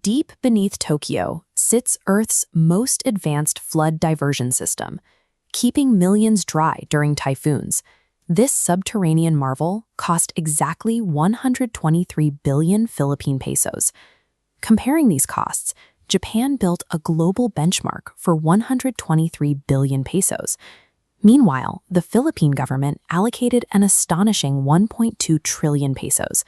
Deep beneath Tokyo sits Earth's most advanced flood diversion system, keeping millions dry during typhoons. This subterranean marvel cost exactly 123 billion Philippine pesos. Comparing these costs, Japan built a global benchmark for 123 billion pesos. Meanwhile, the Philippine government allocated an astonishing 1.2 trillion pesos.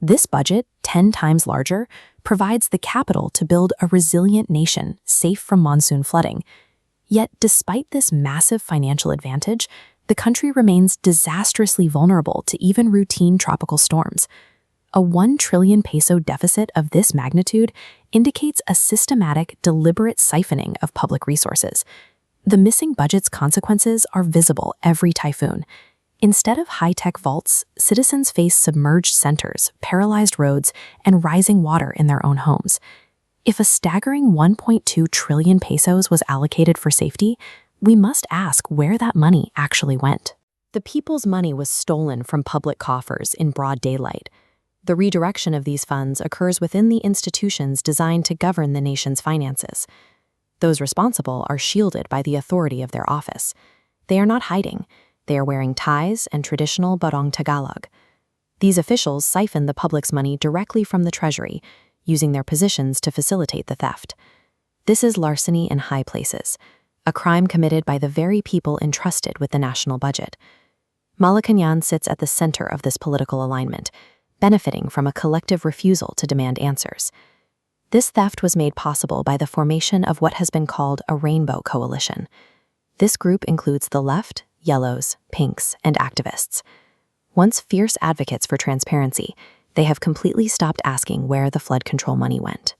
This budget, 10 times larger, provides the capital to build a resilient nation safe from monsoon flooding. Yet, despite this massive financial advantage, the country remains disastrously vulnerable to even routine tropical storms. A 1 trillion peso deficit of this magnitude indicates a systematic, deliberate siphoning of public resources. The missing budget's consequences are visible every typhoon. Instead of high-tech vaults, citizens face submerged centers, paralyzed roads, and rising water in their own homes. If a staggering 1.2 trillion pesos was allocated for safety, we must ask where that money actually went. The people's money was stolen from public coffers in broad daylight. The redirection of these funds occurs within the institutions designed to govern the nation's finances. Those responsible are shielded by the authority of their office. They are not hiding. They are wearing ties and traditional barong Tagalog. These officials siphon the public's money directly from the treasury, using their positions to facilitate the theft. This is larceny in high places, a crime committed by the very people entrusted with the national budget. Malacañan sits at the center of this political alignment, benefiting from a collective refusal to demand answers. This theft was made possible by the formation of what has been called a rainbow coalition. This group includes the left, yellows, pinks, and activists. Once fierce advocates for transparency, they have completely stopped asking where the flood control money went.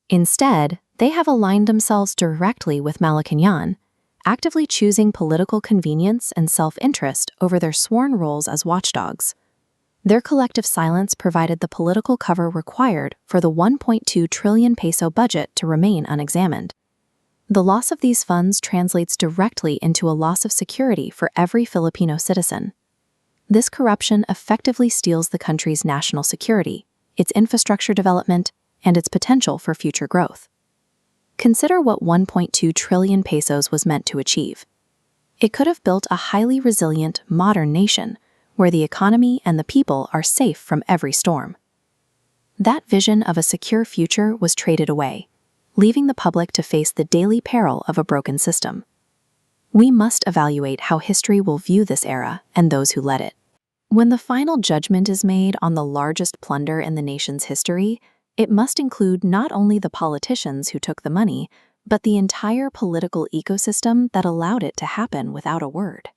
Instead, they have aligned themselves directly with Malacañan, actively choosing political convenience and self-interest over their sworn roles as watchdogs. Their collective silence provided the political cover required for the 1.2 trillion peso budget to remain unexamined. The loss of these funds translates directly into a loss of security for every Filipino citizen. This corruption effectively steals the country's national security, its infrastructure development, and its potential for future growth. Consider what 1.2 trillion pesos was meant to achieve. It could have built a highly resilient, modern nation, where the economy and the people are safe from every storm. That vision of a secure future was traded away, leaving the public to face the daily peril of a broken system. We must evaluate how history will view this era and those who led it. When the final judgment is made on the largest plunder in the nation's history, it must include not only the politicians who took the money, but the entire political ecosystem that allowed it to happen without a word.